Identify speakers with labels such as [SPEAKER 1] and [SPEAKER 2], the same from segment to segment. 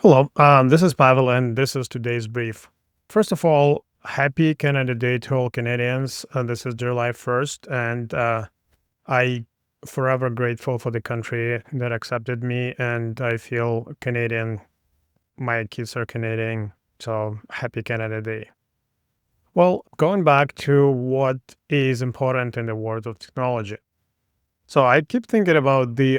[SPEAKER 1] Hello, this is Pavel, and this is today's brief. First of all, happy Canada Day to all Canadians. This is July 1st, and I forever grateful for the country that accepted me, and I feel Canadian. My kids are Canadian, so happy Canada Day. Well, going back to what is important in the world of technology. So I keep thinking about the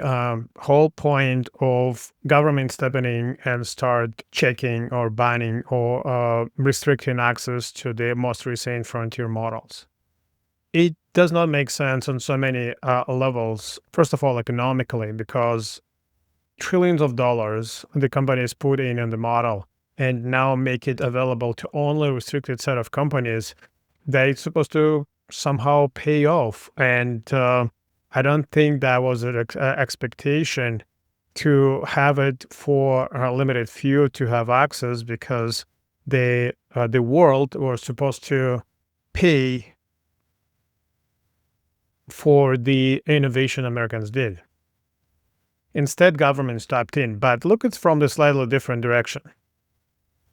[SPEAKER 1] whole point of government stepping in and start checking or banning or restricting access to the most recent frontier models. It does not make sense on so many levels. First of all, economically, because trillions of dollars the companies put in the model and now make it available to only a restricted set of companies that it's supposed to somehow pay off. And I don't think that was an expectation to have it for a limited few to have access because the world was supposed to pay for the innovation Americans did. Instead, government stepped in. But look, it's from the slightly different direction.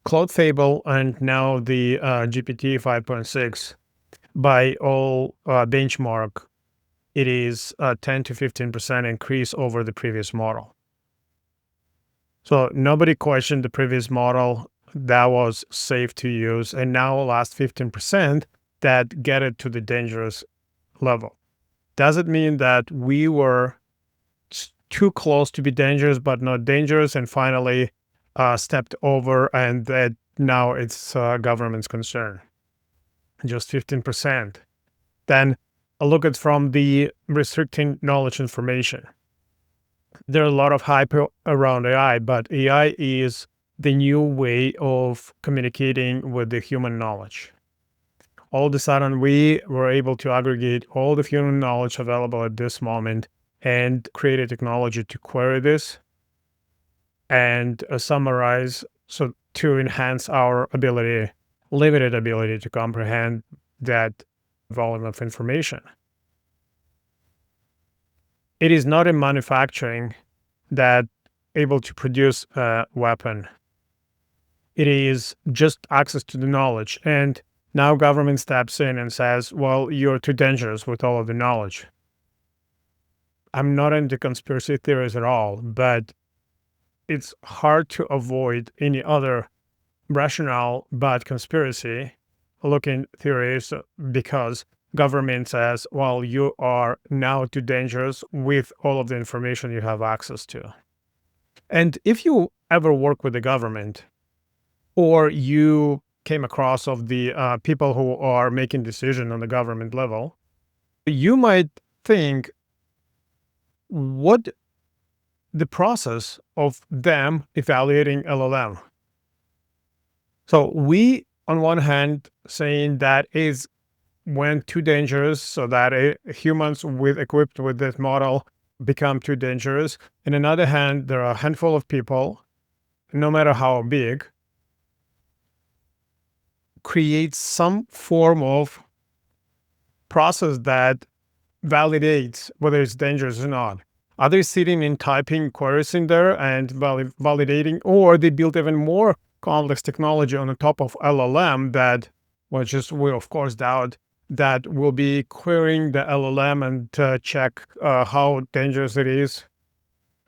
[SPEAKER 1] Claude Fable and now the GPT 5.6, by all benchmark, it is a 10 to 15% increase over the previous model. So nobody questioned the previous model that was safe to use, and now last 15% that get it to the dangerous level. Does it mean that we were too close to be dangerous but not dangerous and finally stepped over and that now it's government's concern? Just 15%. Then look at from the restricting knowledge information. There are a lot of hype around AI, but AI is the new way of communicating with the human knowledge. All of a sudden, we were able to aggregate all the human knowledge available at this moment and create a technology to query this and summarize so to enhance our limited ability to comprehend that volume of information. It is not in manufacturing that able to produce a weapon. It is just access to the knowledge. And now government steps in and says, well, you're too dangerous with all of the knowledge. I'm not into conspiracy theories at all, but it's hard to avoid any other rationale but conspiracy looking theories because government says, well, you are now too dangerous with all of the information you have access to. And if you ever work with the government or you came across of the people who are making decisions on the government level, you might think, what the process of them evaluating LLM? So we, on one hand, saying that is went too dangerous so that humans equipped with this model become too dangerous. On the other hand, there are a handful of people, no matter how big, create some form of process that validates whether it's dangerous or not. Are they sitting and typing queries in there and validating, or they build even more complex technology on the top of LLM that, which is we of course doubt, that will be querying the LLM and check how dangerous it is?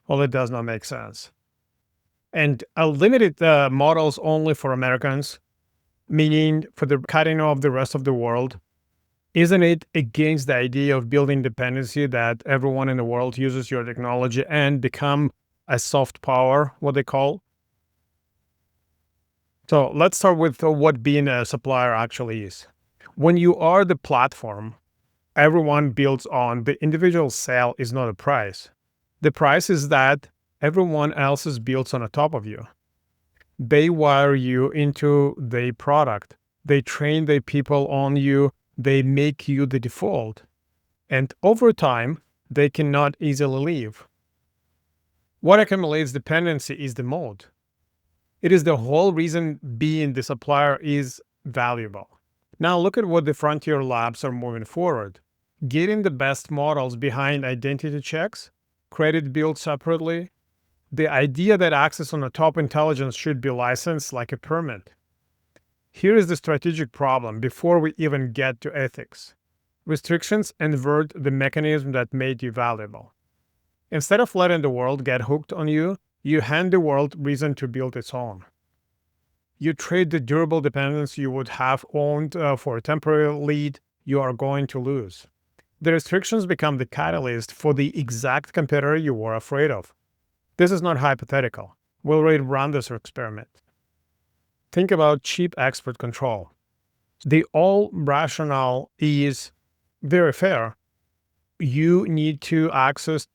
[SPEAKER 1] Well, it does not make sense. And limited models only for Americans, meaning for the cutting off the rest of the world, isn't it against the idea of building dependency that everyone in the world uses your technology and become a soft power, what they call? So let's start with what being a supplier actually is. When you are the platform, everyone builds on the individual sale is not a price. The price is that everyone else is built on the top of you. They wire you into the product. They train the people on you. They make you the default. And over time, they cannot easily leave. What accumulates dependency is the moat. It is the whole reason being the supplier is valuable. Now look at what the frontier labs are moving forward. Getting the best models behind identity checks, credit built separately, The idea that access on a top intelligence should be licensed like a permit. Here is the strategic problem before we even get to ethics. Restrictions invert the mechanism that made you valuable. Instead of letting the world get hooked on you, you hand the world reason to build its own. You trade the durable dependence you would have owned for a temporary lead you are going to lose. The restrictions become the catalyst for the exact competitor you were afraid of. This is not hypothetical. We'll already run this experiment. Think about cheap export control. The all rationale is very fair. You need to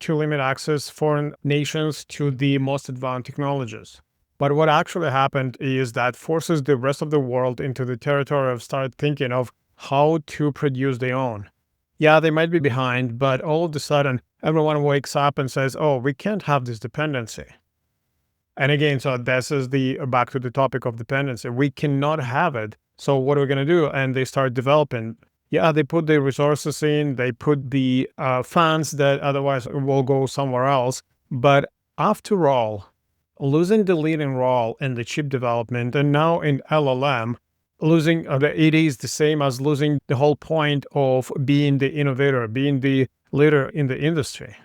[SPEAKER 1] limit access foreign nations to the most advanced technologies. But what actually happened is that forces the rest of the world into the territory of start thinking of how to produce their own. Yeah, they might be behind, but all of a sudden, everyone wakes up and says, oh, we can't have this dependency. And again, so this is back to the topic of dependency. We cannot have it. So what are we going to do? And they start developing. Yeah, they put the resources in, they put the funds that otherwise will go somewhere else. But after all, losing the leading role in the chip development and now in LLM, it is the same as losing the whole point of being the innovator, being the leader in the industry.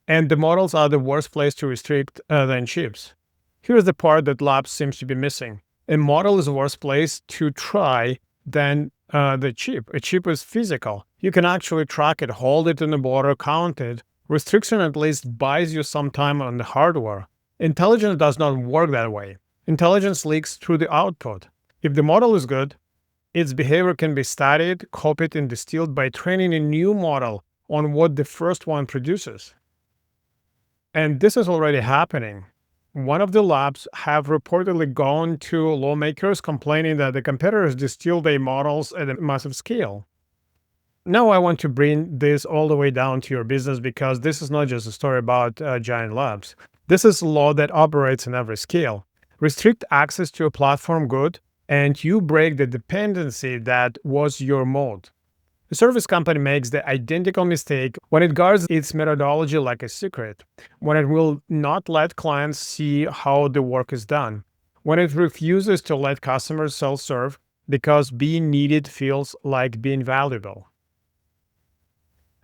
[SPEAKER 1] And the models are the worst place to restrict than chips. Here's the part that labs seems to be missing. A model is a worse place to try than the chip. A chip is physical. You can actually track it, hold it in the border, count it. Restriction at least buys you some time on the hardware. Intelligence does not work that way. Intelligence leaks through the output. If the model is good, its behavior can be studied, copied, and distilled by training a new model on what the first one produces. And this is already happening. One of the labs have reportedly gone to lawmakers complaining that the competitors distill their models at a massive scale. Now I want to bring this all the way down to your business because this is not just a story about giant labs. This is a law that operates on every scale. Restrict access to a platform good, and you break the dependency that was your moat. A service company makes the identical mistake when it guards its methodology like a secret, when it will not let clients see how the work is done, when it refuses to let customers self-serve because being needed feels like being valuable.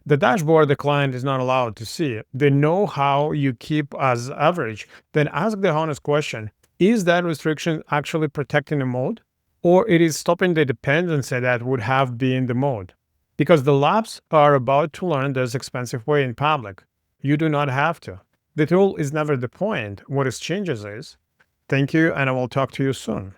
[SPEAKER 1] The dashboard the client is not allowed to see. They know how you keep as average. Then ask the honest question, is that restriction actually protecting the mode? Or it is stopping the dependency that would have been the mode? Because the labs are about to learn this expensive way in public. You do not have to. The tool is never the point. What it changes is. Thank you, and I will talk to you soon.